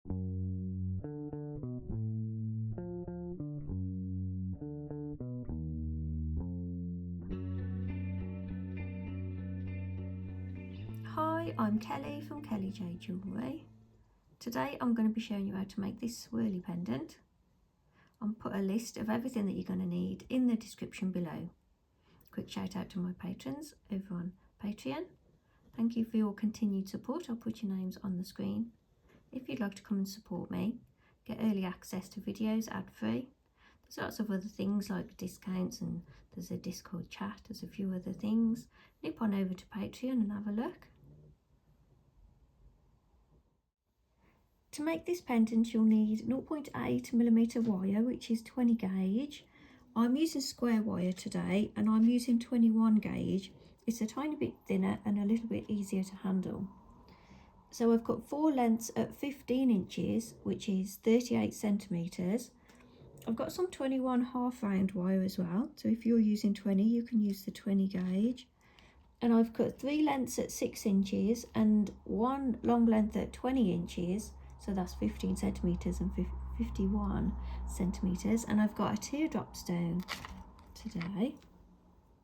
Hi, I'm Kelly from Kelly J Jewellery. Today I'm going to be showing you how to make this swirly pendant. I'll put a list of everything that you're going to need in the description below. Quick shout out to my patrons over on Patreon. Thank you for your continued support. I'll put your names on the screen. If you'd like to come and support me, get early access to videos ad free. There's lots of other things like discounts, and there's a Discord chat, there's a few other things. Nip on over to Patreon and have a look. To make this pendant you'll need 0.8mm wire, which is 20 gauge. I'm using square wire today and I'm using 21 gauge. It's a tiny bit thinner and a little bit easier to handle. So I've got 4 lengths at 15 inches, which is 38 centimetres. I've got some 21 half round wire as well, so if you're using 20 you can use the 20 gauge. And I've cut 3 lengths at 6 inches and 1 long length at 20 inches. So that's 15 centimetres and 51 centimetres. And I've got a teardrop stone today.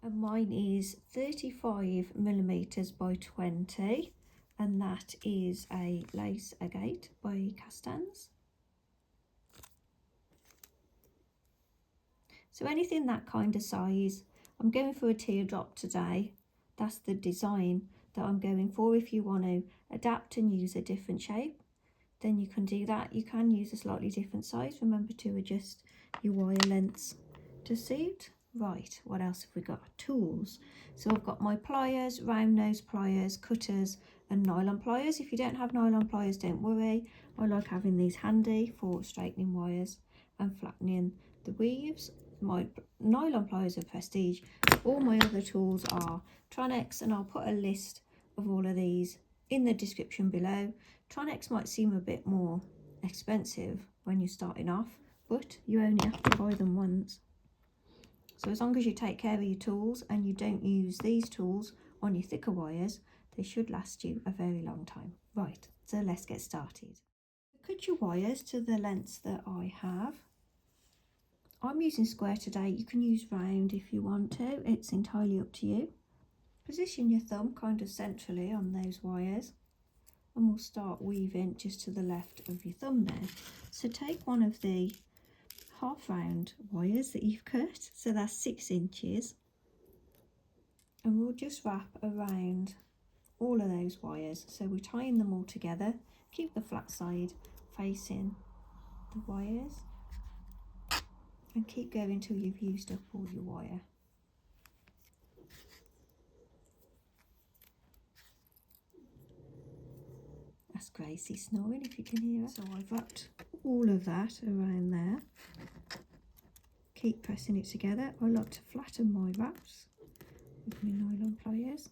And mine is 35mm by 20. And that is a lace agate by Castans. So anything that kind of size. I'm going for a teardrop today. That's the design that I'm going for. If you want to adapt and use a different shape, then you can do that. You can use a slightly different size. Remember to adjust your wire lengths to suit. Right, what else have we got? Tools. So I've got my pliers, round nose pliers, cutters and nylon pliers. If you don't have nylon pliers, don't worry. I like having these handy for straightening wires and flattening the weaves. My nylon pliers are prestige. All my other tools are Tronex, and I'll put a list of all of these in the description below. Tronex might seem a bit more expensive when you're starting off, but you only have to buy them once. So as long as you take care of your tools and you don't use these tools on your thicker wires, they should last you a very long time. Right, so let's get started. Cut your wires to the lengths that I have. I'm using square today. You can use round if you want to. It's entirely up to you. Position your thumb kind of centrally on those wires, and we'll start weaving just to the left of your thumb there. So take one of the half round wires that you've cut, so that's 6 inches, and we'll just wrap around all of those wires. So we're tying them all together. Keep the flat side facing the wires and keep going until you've used up all your wire. That's Gracie snoring, if you can hear her. So I've wrapped all of that around there. Keep pressing it together. I like to flatten my wraps with my nylon pliers.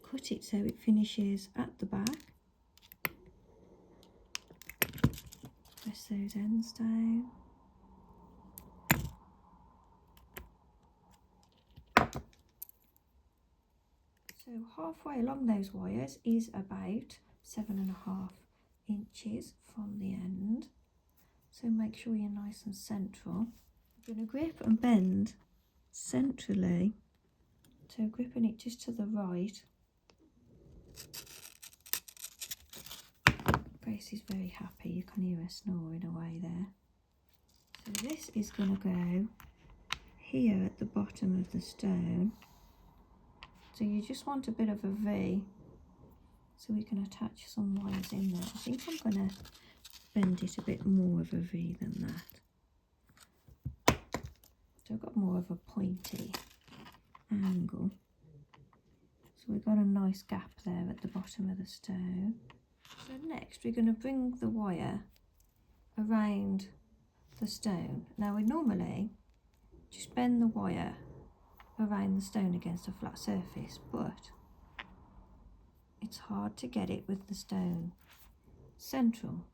Cut it so it finishes at the back. Press those ends down. So halfway along those wires is about 7.5 inches from the end. So make sure you're nice and central. You're going to grip and bend centrally. So gripping it just to the right. Grace is very happy. You can hear her snoring away there. So this is going to go here at the bottom of the stone. So you just want a bit of a V, so we can attach some wires in there. I think I'm going to bend it a bit more of a V than that. So I've got more of a pointy angle. So we've got a nice gap there at the bottom of the stone. So next we're going to bring the wire around the stone. Now we normally just bend the wire around the stone against a flat surface, but it's hard to get it with the stone central.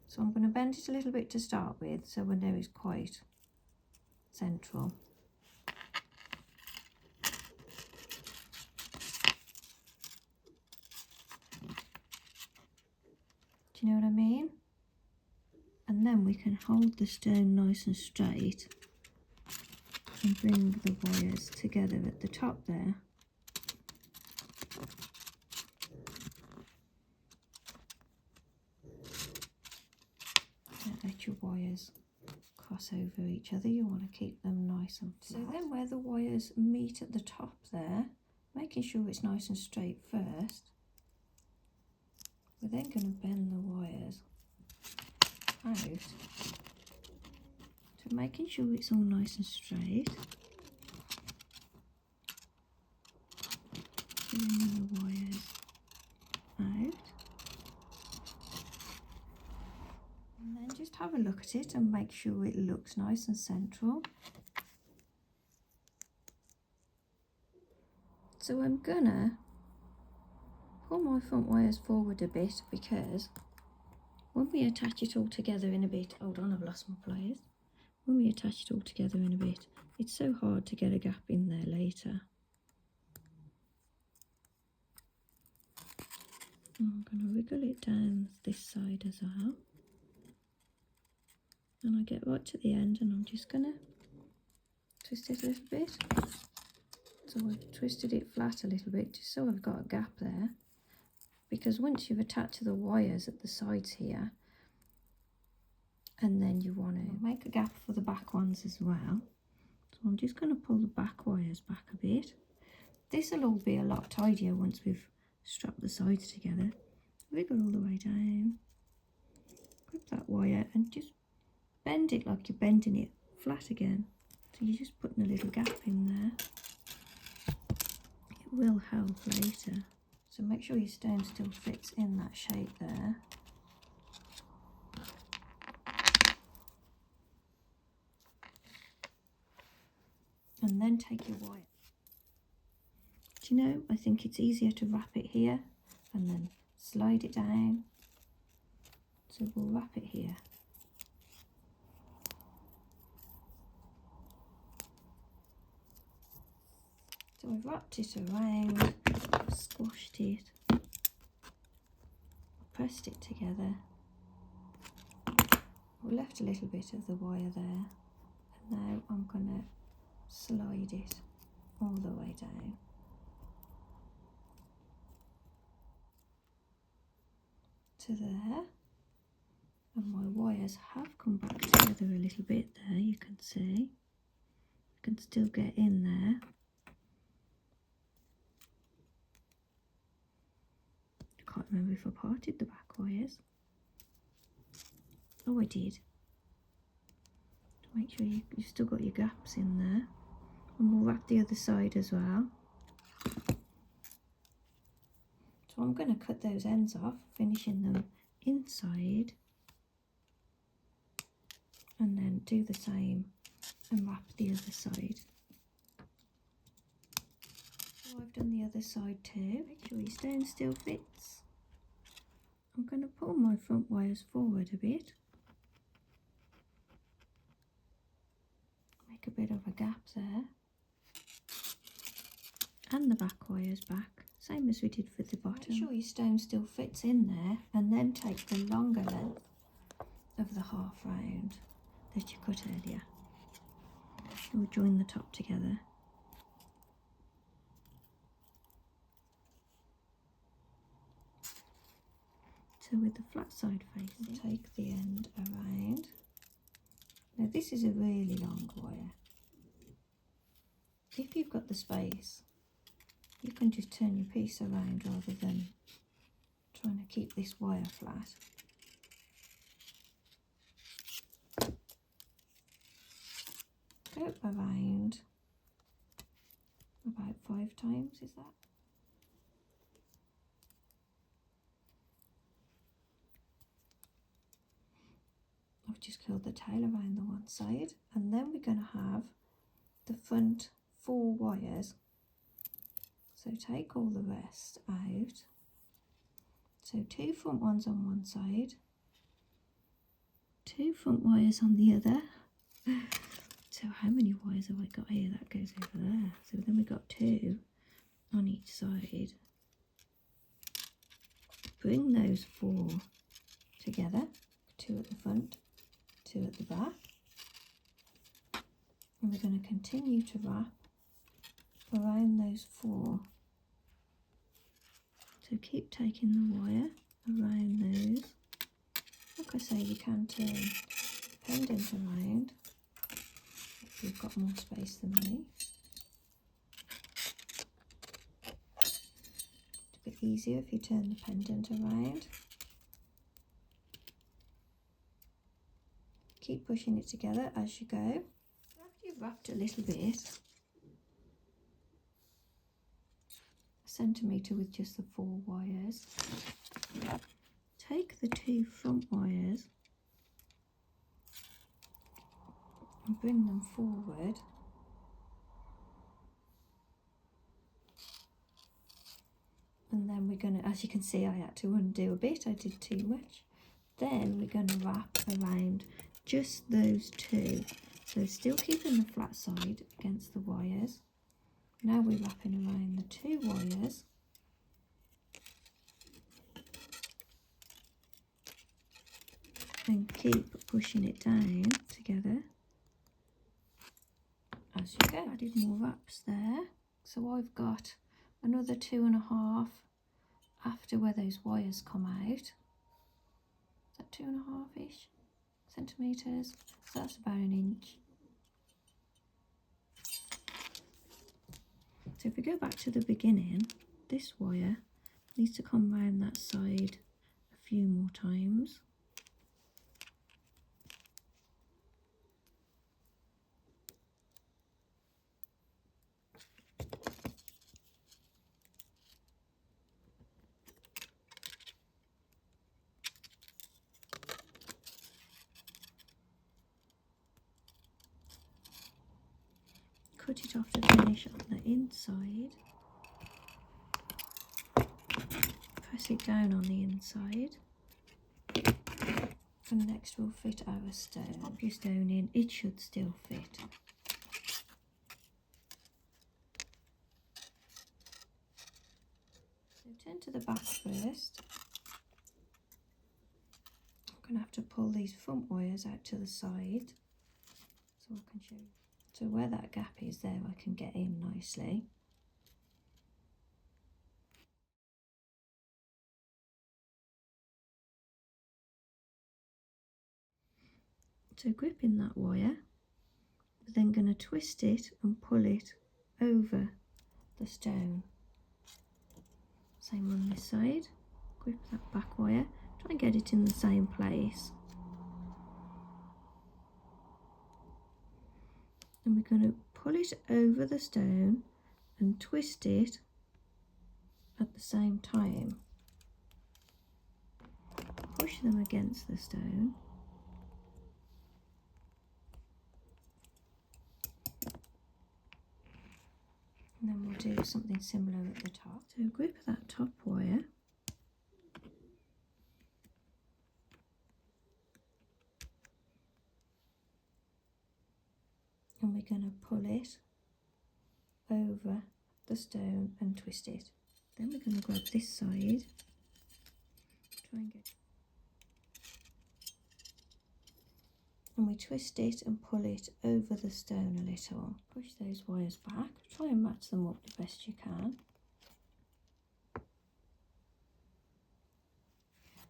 So I'm going to bend it a little bit to start with, so we know it's quite central. you know what I mean? And then we can hold the stone nice and straight and bring the wires together at the top there. Don't let your wires cross over each other, you want to keep them nice and flat. So then where the wires meet at the top there, making sure it's nice and straight first, we're then going to bend the wires out, so making sure it's all nice and straight. Bending the wires out, and then just have a look at it and make sure it looks nice and central. So I'm gonna pull my front wires forward a bit, because when we attach it all together in a bit, hold on, I've lost my pliers. When we attach it all together in a bit, it's so hard to get a gap in there later. I'm going to wriggle it down this side as well. And I get right to the end and I'm just going to twist it a little bit. So I've twisted it flat a little bit just so I've got a gap there. Because once you've attached the wires at the sides here, and then you want to make a gap for the back ones as well. So I'm just going to pull the back wires back a bit. This will all be a lot tidier once we've strapped the sides together. Wiggle all the way down. Grab that wire and just bend it like you're bending it flat again. So you're just putting a little gap in there. It will help later. So make sure your stone still fits in that shape there. And then take your wire. Do you know, I think it's easier to wrap it here and then slide it down. So we'll wrap it here. So I've wrapped it around, squashed it, pressed it together. We left a little bit of the wire there, and now I'm going to slide it all the way down. To there, and my wires have come back together a little bit there, you can see. I can still get in there. I can't remember if I parted the back wires. Oh, I did. Make sure you've still got your gaps in there. And we'll wrap the other side as well. So I'm going to cut those ends off, finishing them inside. And then do the same and wrap the other side. So I've done the other side too. Make sure your stone still fits. I'm going to pull my front wires forward a bit. Make a bit of a gap there. And the back wires back, same as we did for the bottom. Make sure your stone still fits in there, and then take the longer length of the half round that you cut earlier. We'll join the top together. So with the flat side facing, take the end around. Now this is a really long wire. If you've got the space, you can just turn your piece around rather than trying to keep this wire flat. Go around about 5 times, is that? I've just curled the tail around the one side, and then we're going to have the front 4 wires. So take all the rest out. So 2 front ones on one side, 2 front wires on the other. So how many wires have I got here? That goes over there. So then we've got 2 on each side. Bring those 4 together, 2 at the front, 2 at the back. And we're going to continue to wrap around those 4. So keep taking the wire around those. Like I say, you can turn the pendant around if you've got more space than me. It's a bit easier if you turn the pendant around. Keep pushing it together as you go. After you've wrapped a little bit, a centimetre with just the 4 wires, take the 2 front wires and bring them forward. And then we're going to, as you can see, I had to undo a bit, I did too much. Then we're going to wrap around just those 2. So still keeping the flat side against the wires. Now we're wrapping around the 2 wires. And keep pushing it down together as you go. Added more wraps there. So I've got another 2.5 after where those wires come out. Is that 2.5-ish centimetres? So that's about 1 inch. So if we go back to the beginning, this wire needs to come round that side a few more times. Cut it off to finish on the inside. Press it down on the inside. And next we'll fit our stone. Pop your stone in, it should still fit. So turn to the back first. I'm going to have to pull these front wires out to the side so I can show you. So where that gap is there, I can get in nicely. So gripping that wire, we're then going to twist it and pull it over the stone. Same on this side, grip that back wire, try and get it in the same place. And we're going to pull it over the stone and twist it at the same time. Push them against the stone. And then we'll do something similar at the top. So grip that top wire. And we're going to pull it over the stone and twist it. Then we're going to grab this side, try and get, and we twist it and pull it over the stone a little. Push those wires back, try and match them up the best you can.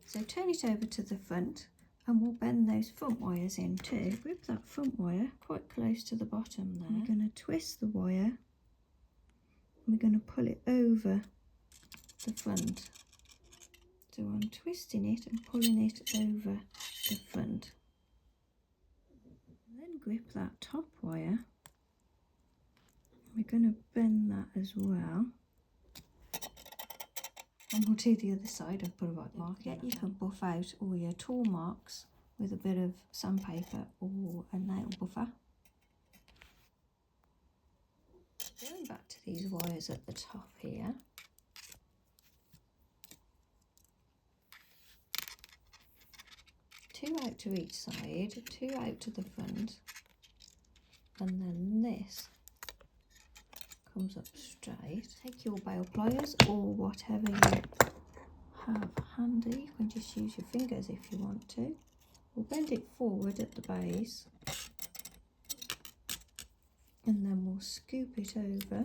So turn it over to the front. And we'll bend those front wires in too. Grip that front wire quite close to the bottom there. We're going to twist the wire. And we're going to pull it over the front. So I'm twisting it and pulling it over the front. And then grip that top wire. We're going to bend that as well. And we'll do the other side and put a right mark. You can buff out all your tool marks with a bit of sandpaper or a nail buffer. Going back to these wires at the top here. Two out to each side, 2 out to the front, and then this comes up straight. Take your bail pliers or whatever you have handy, you can just just use your fingers if you want to. We'll bend it forward at the base, and then we'll scoop it over.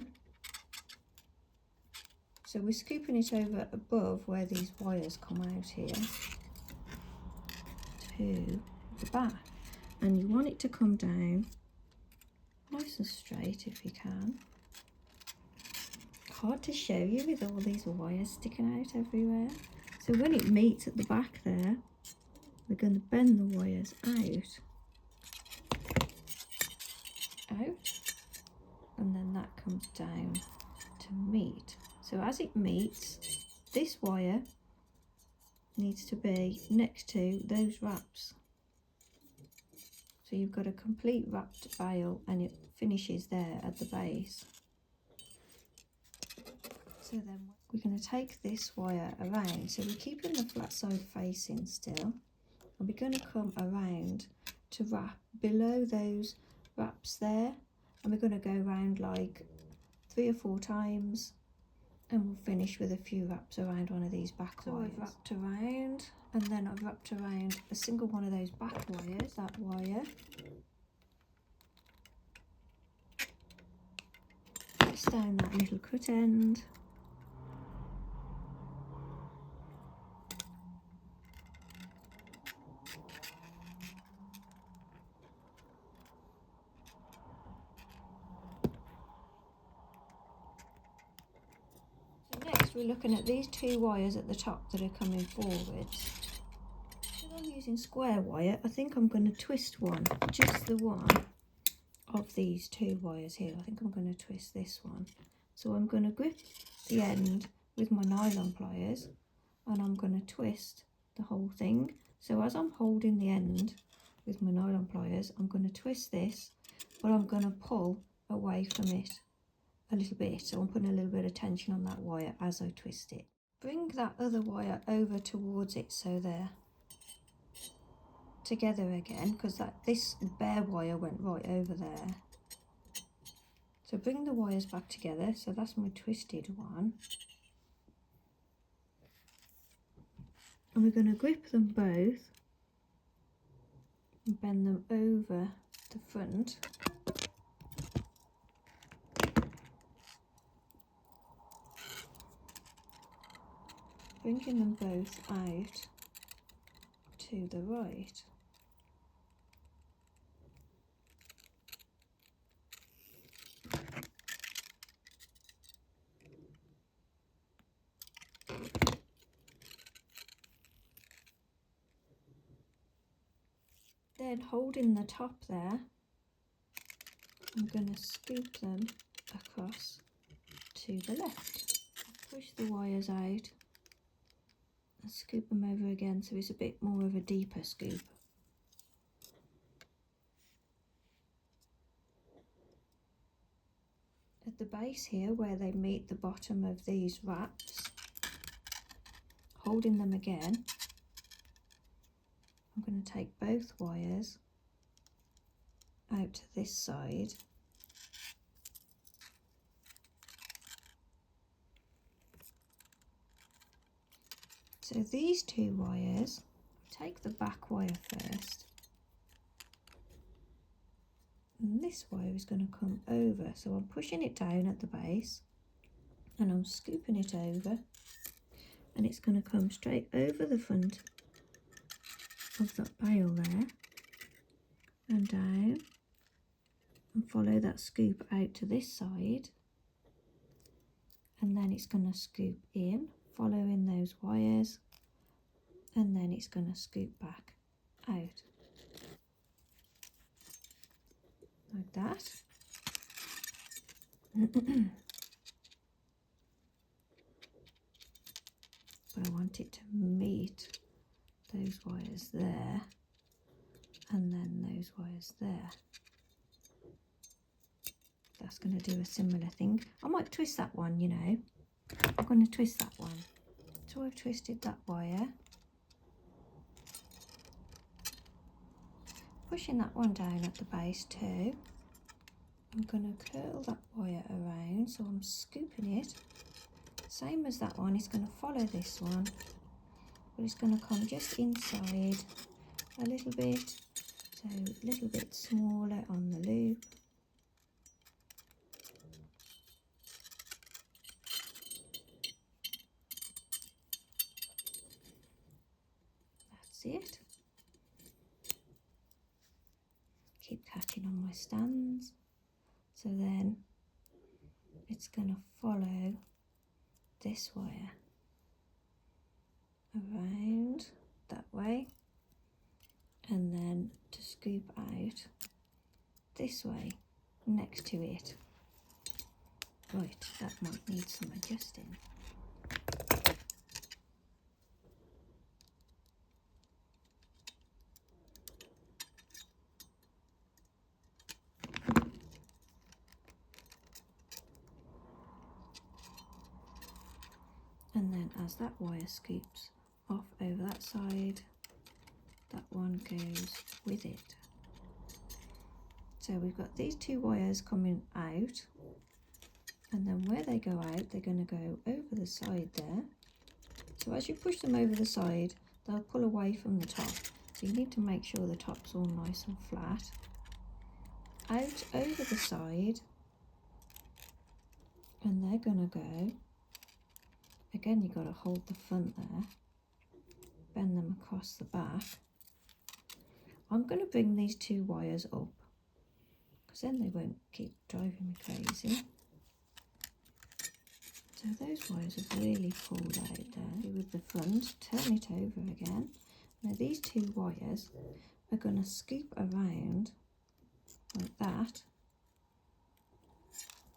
So we're scooping it over above where these wires come out here to the back, and you want it to come down nice and straight if you can. Hard to show you with all these wires sticking out everywhere. So when it meets at the back there, we're going to bend the wires out, and then that comes down to meet. So as it meets, this wire needs to be next to those wraps. So you've got a complete wrapped bail, and it finishes there at the base. So then we're going to take this wire around. So we're keeping the flat side facing still, and we're going to come around to wrap below those wraps there, and we're going to go around like 3 or 4 times, and we'll finish with a few wraps around one of these back wires. I've wrapped around, and then I've wrapped around a single one of those back wires, that wire. Press down that little cut end. Next we're looking at these 2 wires at the top that are coming forwards. Because I'm using square wire, I think I'm going to twist one, just the one of these 2 wires here. I think I'm going to twist this one. So I'm going to grip the end with my nylon pliers, and I'm going to twist the whole thing. So as I'm holding the end with my nylon pliers, I'm going to twist this, but I'm going to pull away from it a little bit. So I'm putting a little bit of tension on that wire as I twist it. Bring that other wire over towards it so they're together again, because this bare wire went right over there. So bring the wires back together. So that's my twisted one, and we're going to grip them both and bend them over the front. Bringing them both out to the right. Then holding the top there, I'm going to scoop them across to the left. Push the wires out and scoop them over again, so it's a bit more of a deeper scoop. At the base here, where they meet the bottom of these wraps, holding them again, I'm going to take both wires out to this side. So these 2 wires, take the back wire first, and this wire is going to come over. So I'm pushing it down at the base, and I'm scooping it over, and it's going to come straight over the front of that bail there, and down, and follow that scoop out to this side, and then it's going to scoop in, following those wires, and then it's going to scoop back out like that. But I want it to meet those wires there, and then those wires there. That's going to do a similar thing. I might twist that one, you know. I'm going to twist that one. So I've twisted that wire, pushing that one down at the base too. I'm going to curl that wire around, so I'm scooping it. Same as that one, it's going to follow this one, but it's going to come just inside a little bit, so a little bit smaller on the loop. That's it. Keep catching on my stands, so then it's going to follow this wire around that way, and then to scoop out this way next to it. Right, that might need some adjusting. And then as that wire scoops off over that side, that one goes with it. So we've got these two wires coming out, and then where they go out, they're going to go over the side there. So as you push them over the side, they'll pull away from the top. So you need to make sure the top's all nice and flat. Out over the side, and they're going to go. Again, you've got to hold the front there, bend them across the back. I'm going to bring these two wires up, because then they won't keep driving me crazy. So those wires have really pulled out there. With the front, turn it over again. Now these two wires are going to scoop around like that.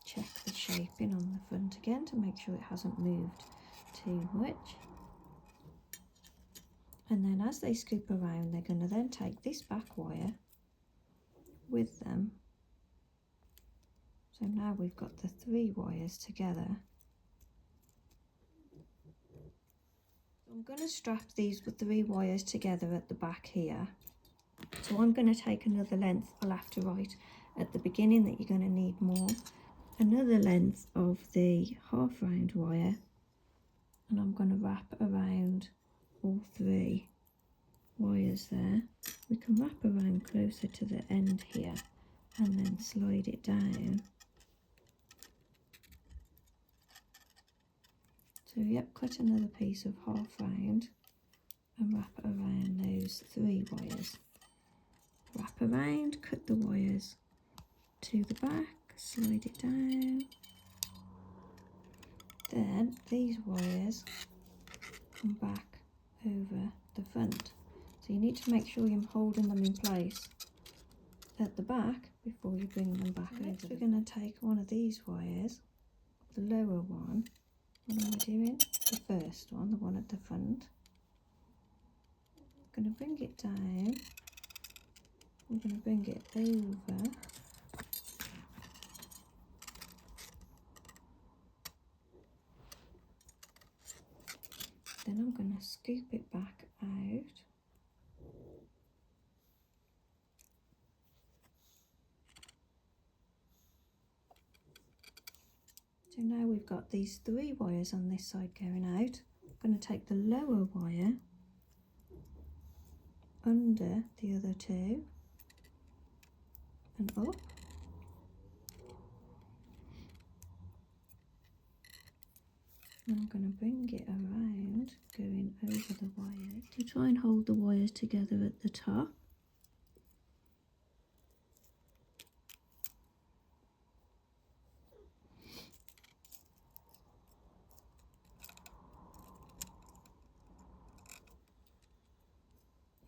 Check the shaping on the front again to make sure it hasn't moved too much. And then as they scoop around, they're going to then take this back wire with them. So now we've got the three wires together. So I'm going to strap these with three wires together at the back here. So I'm going to take another length, I'll have to write at the beginning that you're going to need more. Another length of the half round wire, and I'm going to wrap around all three wires there. We can wrap around closer to the end here and then slide it down. So yep, cut another piece of half round and wrap around those three wires. Wrap around, cut the wires to the back, slide it down. Then these wires come back over the front. So you need to make sure you're holding them in place at the back before you bring them back over. Next we're going to take one of these wires, the lower one. What am I doing? The first one, the one at the front. I'm going to bring it down. I'm going to bring it over. Then I'm going to scoop it back out. So now we've got these three wires on this side going out. I'm going to take the lower wire under the other two and up. And I'm going to bring it around, going over the wires to try and hold the wires together at the top.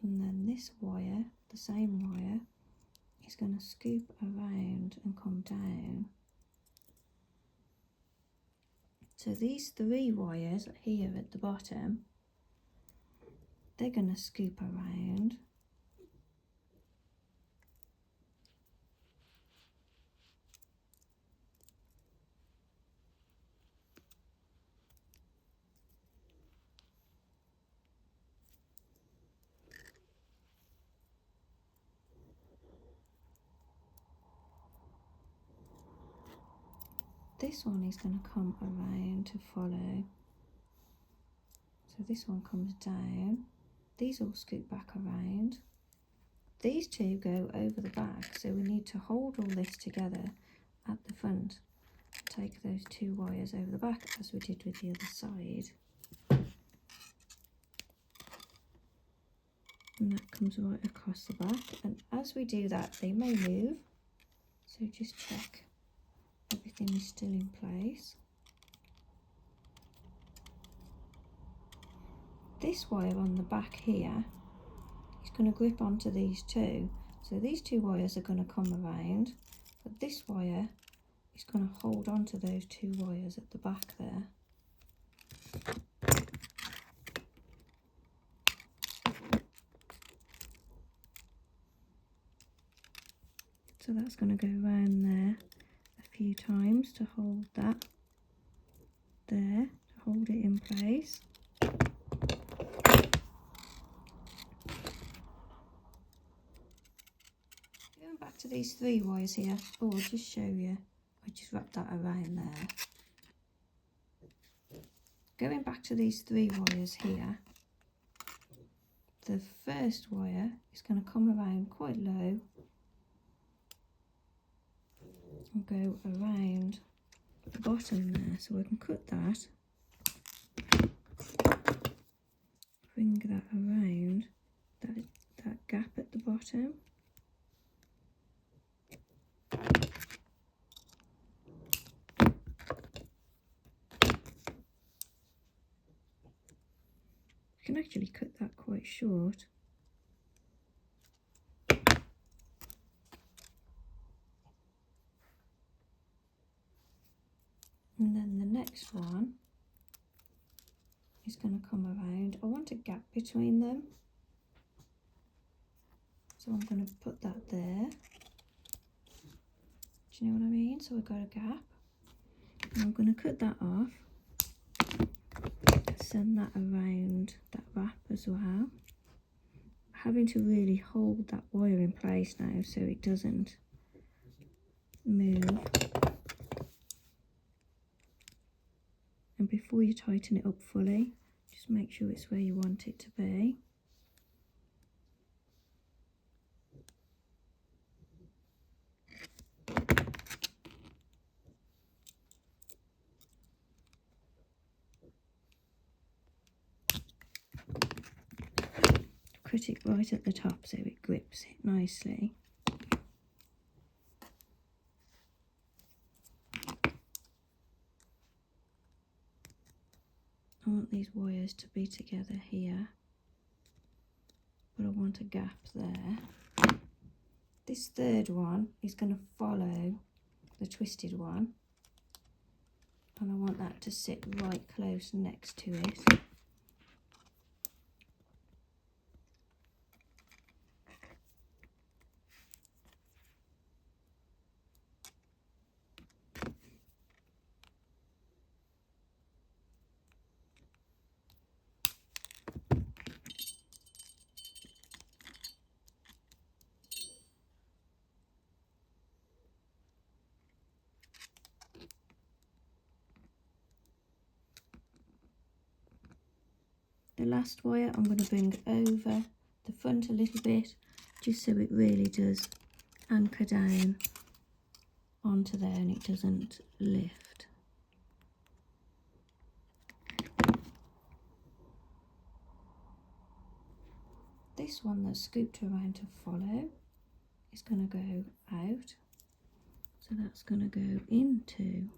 And then this wire, the same wire, is going to scoop around and come down. So these three wires here at the bottom, they're going to scoop around. This one is going to come around to follow. So So this one comes down, these all scoot back around, these two go over the back, so we need to hold all this together at the front. Take those two wires over the back as we did with the other side. And that comes right across the back, and as we do that they may move, so just check everything is still in place. This wire on the back here is going to grip onto these two, so these two wires are going to come around, but this wire is going to hold on to those two wires at the back there. So that's going to go around there a few times to hold that there, to hold it in place. Going back to these three wires here, oh, I'll just show you. I just wrapped that around there. Going back to these three wires here, the first wire is going to come around quite low and go around the bottom there, so I can cut that, bring that around that gap at the bottom. You can actually cut that quite short. And then the next one is going to come around. I want a gap between them, so I'm going to put that there. Do you know what I mean? So I've got a gap, and I'm going to cut that off, send that around that wrap as well. Having to really hold that wire in place now so it doesn't move. And before you tighten it up fully, just make sure it's where you want it to be. Cut it right at the top so it grips it nicely. I want these wires to be together here, but I want a gap there. This third one is going to follow the twisted one, and I want that to sit right close next to it. The last wire I'm going to bring over the front a little bit, just so it really does anchor down onto there and it doesn't lift. This one that's scooped around to follow is going to go out, so that's going to go into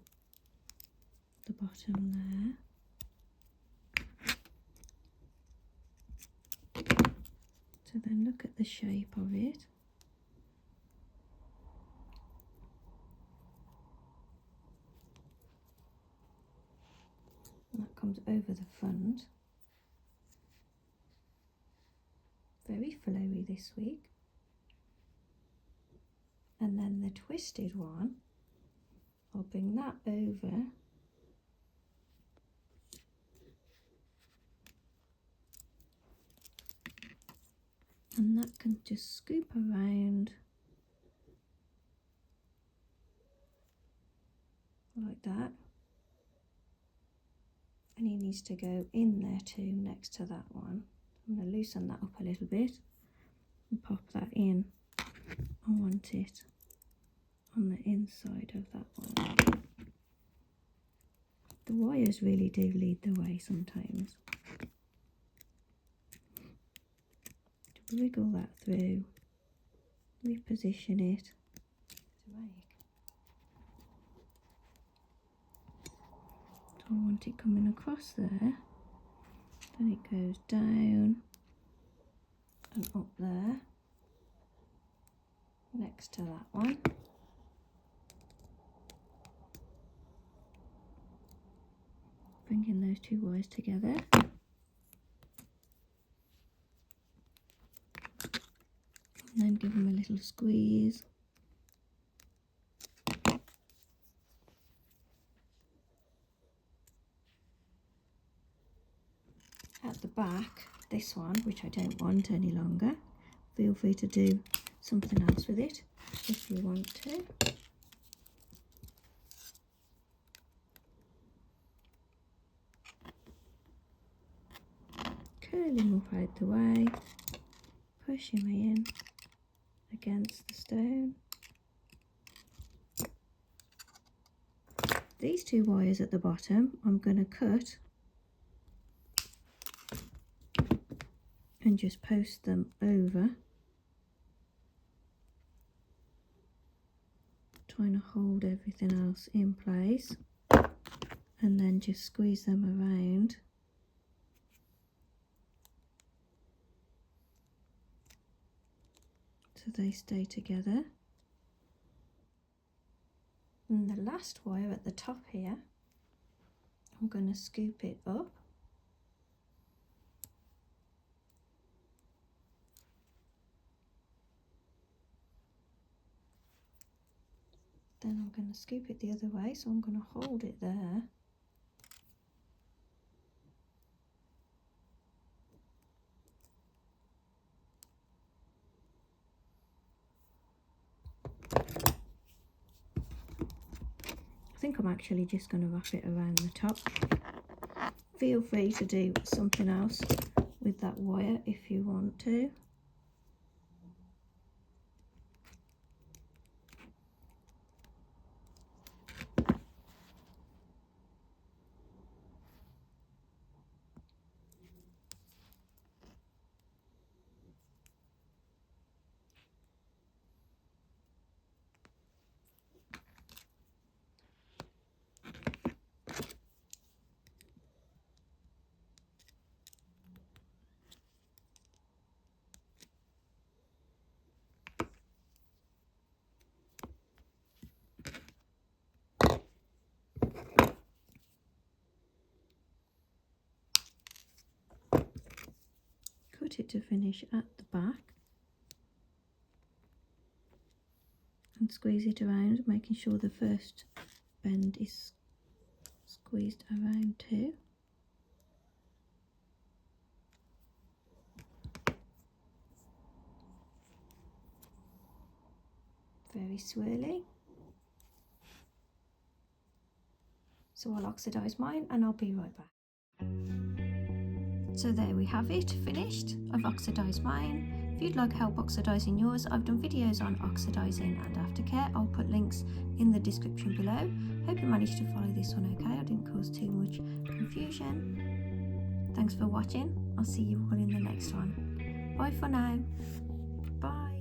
the bottom there. So then look at the shape of it. And that comes over the front. Very flowy this week. And then the twisted one, I'll bring that over. And that can just scoop around like that. and he needs to go in there too, next to that one. I'm going to loosen that up a little bit and pop that in. I want it on the inside of that one. The wires really do lead the way sometimes. To wriggle that through, reposition it. I want it coming across there, then it goes down and up there next to that one. Bringing those two wires together. And then give them a little squeeze. At the back, this one, which I don't want any longer, feel free to do something else with it if you want to. Curl him up out the way, push him in against the stone. These two wires at the bottom I'm going to cut and just post them over, trying to hold everything else in place, and then just squeeze them around so they stay together. And the last wire at the top here, I'm going to scoop it up . Then I'm going to scoop it the other way, so I'm going to hold it there. I think I'm actually just going to wrap it around the top. Feel free to do something else with that wire if you want to. Cut it to finish at the back and squeeze it around, making sure the first bend is squeezed around too. Very swirly. So I'll oxidise mine and I'll be right back. So there we have it, finished. I've oxidised mine. If you'd like help oxidising yours, I've done videos on oxidising and aftercare. I'll put links in the description below. Hope you managed to follow this one okay. I didn't cause too much confusion. Thanks for watching. I'll see you all in the next one. Bye for now. Bye.